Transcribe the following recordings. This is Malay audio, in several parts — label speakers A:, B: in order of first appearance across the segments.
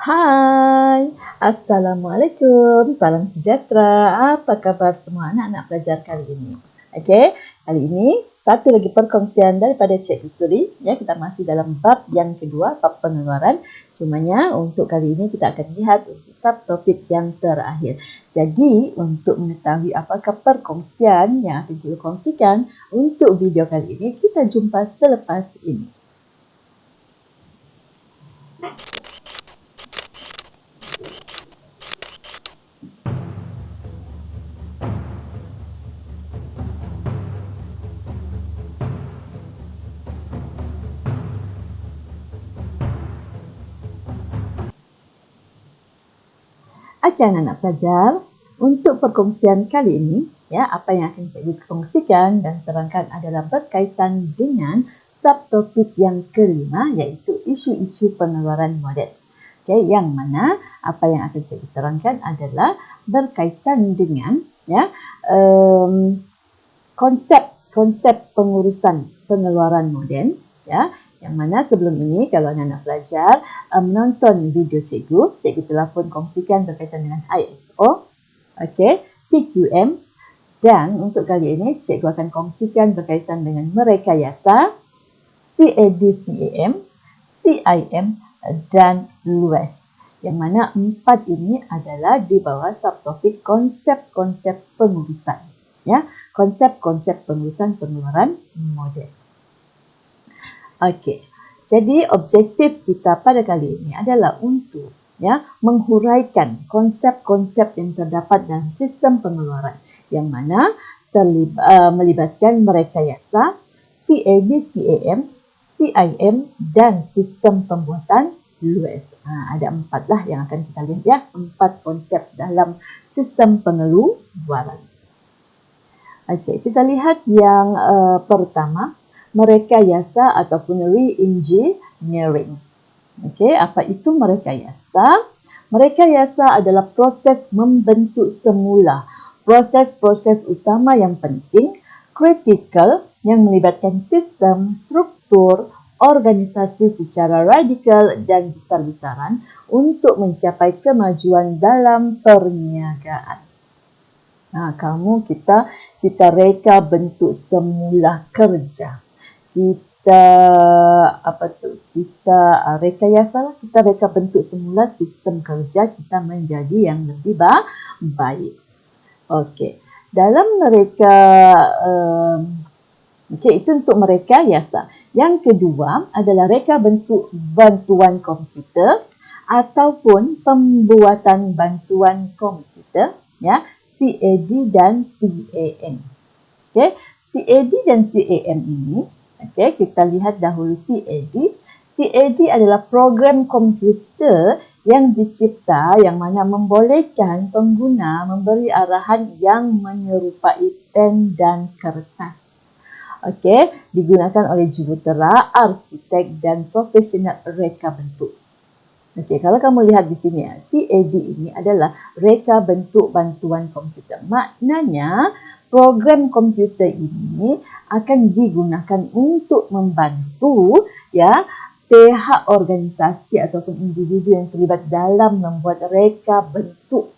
A: Hai, Assalamualaikum, salam sejahtera. Apa kabar semua anak-anak pelajar kali ini? Okey, kali ini satu lagi perkongsian daripada Cikgu Suri. Ya, kita masih dalam bab yang kedua, bab pengeluaran. Cumanya untuk kali ini kita akan lihat subtopik yang terakhir. Jadi, untuk mengetahui apakah perkongsian yang akan Cikgu kongsikan untuk video kali ini, kita jumpa selepas ini. Okey anak-anak pelajar, untuk perkongsian kali ini, ya, apa yang akan Cikgu kongsikan dan terangkan adalah berkaitan dengan subtopik yang kelima, iaitu isu-isu pengeluaran moden. Okey, yang mana apa yang akan Cikgu terangkan adalah berkaitan dengan konsep pengurusan pengeluaran moden, ya. Yang mana sebelum ini kalau anak-anak pelajar menonton video cikgu telah pun kongsikan berkaitan dengan ISO, okey, PQM, dan untuk kali ini cikgu akan kongsikan berkaitan dengan merekayasa, CAD-CAM, CIM dan LUES. Yang mana empat ini adalah di bawah subtopik konsep-konsep pengurusan, ya, konsep-konsep pengurusan pengeluaran moden. Okey, jadi objektif kita pada kali ini adalah untuk menghuraikan konsep-konsep yang terdapat dalam sistem pengeluaran yang mana melibatkan merekayasa, CAD-CAM, CIM dan sistem pembuatan LUES. Ada empatlah yang akan kita lihat, ya, empat konsep dalam sistem pengeluaran. Okey, kita lihat yang pertama, merekayasa ataupun re-engineering. Okey, apa itu merekayasa? Merekayasa adalah proses membentuk semula proses-proses utama yang penting, kritikal, yang melibatkan sistem, struktur, organisasi secara radikal dan besar-besaran untuk mencapai kemajuan dalam perniagaan. Kita reka bentuk semula kerja. Kita reka bentuk semula sistem kerja kita menjadi yang lebih baik. Okey, dalam mereka itu untuk merekayasa. Yang kedua adalah reka bentuk bantuan komputer ataupun pembuatan bantuan komputer, ya, CAD dan CAM. Okey, CAD dan CAM ini, okey, kita lihat dahulu CAD. CAD adalah program komputer yang dicipta yang mana membolehkan pengguna memberi arahan yang menyerupai pen dan kertas. Okey, digunakan oleh jurutera, arkitek dan profesional reka bentuk. Okey, kalau kamu lihat di sini, CAD ini adalah reka bentuk bantuan komputer. Maknanya program komputer ini akan digunakan untuk membantu, ya, pihak organisasi ataupun individu yang terlibat dalam membuat reka bentuk.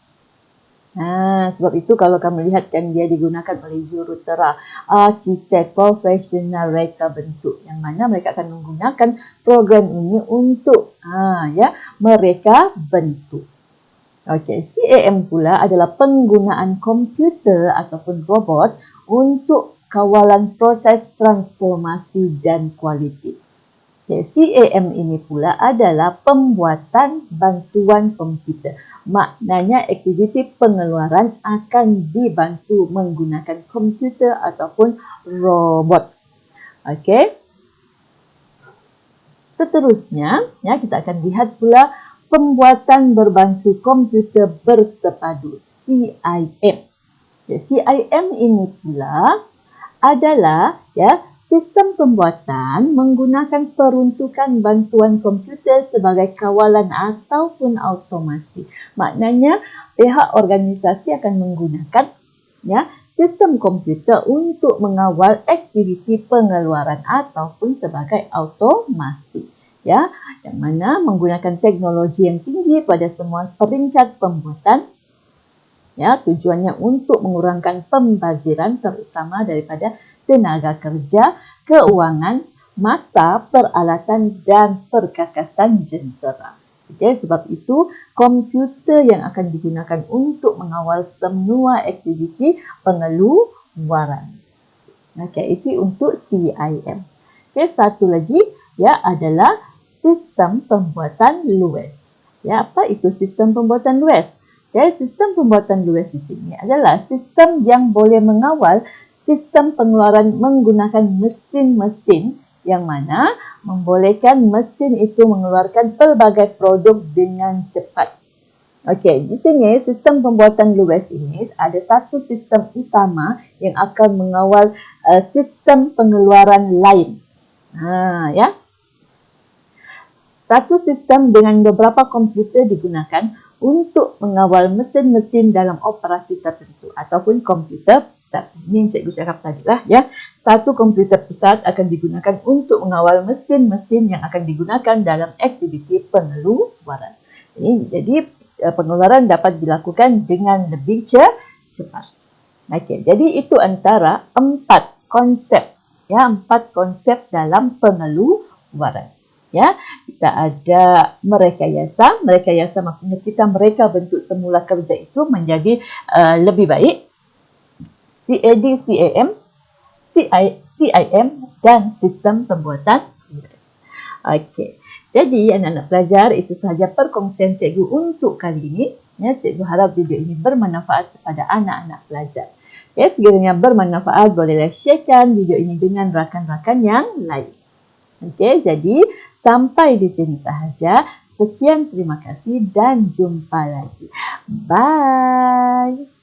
A: Sebab itu kalau kamu lihat kan dia digunakan oleh jurutera, arkitek, profesional reka bentuk, yang mana mereka akan menggunakan program ini untuk mereka bentuk. Okey, CAM pula adalah penggunaan komputer ataupun robot untuk kawalan proses transformasi dan kualiti. CAM ini pula adalah pembuatan bantuan komputer. Maknanya aktiviti pengeluaran akan dibantu menggunakan komputer ataupun robot. Okey. Seterusnya, ya, kita akan lihat pula pembuatan berbantu komputer bersepadu, CIM. CIM ini pula adalah, ya, sistem pembuatan menggunakan peruntukan bantuan komputer sebagai kawalan ataupun automasi. Maknanya pihak organisasi akan menggunakan, ya, sistem komputer untuk mengawal aktiviti pengeluaran ataupun sebagai automasi. Ya, yang mana menggunakan teknologi yang tinggi tinggi pada semua peringkat pembuatan. Ya, tujuannya untuk mengurangkan pembaziran terutama daripada tenaga kerja, keuangan, masa, peralatan dan perkakasan jentera. Okay, sebab itu komputer yang akan digunakan untuk mengawal semua aktiviti pengeluaran. Okay, itu untuk CIM. Okay, satu lagi ya adalah sistem pembuatan luas. Ya, apa itu sistem pembuatan luas? Okay, sistem pembuatan luas di sini adalah sistem yang boleh mengawal sistem pengeluaran menggunakan mesin-mesin yang mana membolehkan mesin itu mengeluarkan pelbagai produk dengan cepat. Okey, di sini sistem pembuatan luas ini ada satu sistem utama yang akan mengawal sistem pengeluaran lain. Ya. Satu sistem dengan beberapa komputer digunakan untuk mengawal mesin-mesin dalam operasi tertentu ataupun komputer pusat. Ini yang cikgu cakap tadi lah ya. Satu komputer pusat akan digunakan untuk mengawal mesin-mesin yang akan digunakan dalam aktiviti pengeluaran. Jadi pengeluaran dapat dilakukan dengan lebih cepat. Okey, jadi itu antara 4 konsep ya, 4 konsep dalam pengeluaran. Ya, kita ada merekayasa. Merekayasa maksudnya kita mereka bentuk semula kerja itu menjadi lebih baik. CAD, CAM, CIM dan sistem pembuatan. Okey. Jadi anak-anak pelajar, itu sahaja perkongsian cikgu untuk kali ini. Ya, cikgu harap video ini bermanfaat kepada anak-anak pelajar. Ya, sekiranya bermanfaat, bolehlah sharekan video ini dengan rakan-rakan yang lain. Okey, jadi sampai di sini sahaja. Sekian, terima kasih dan jumpa lagi. Bye.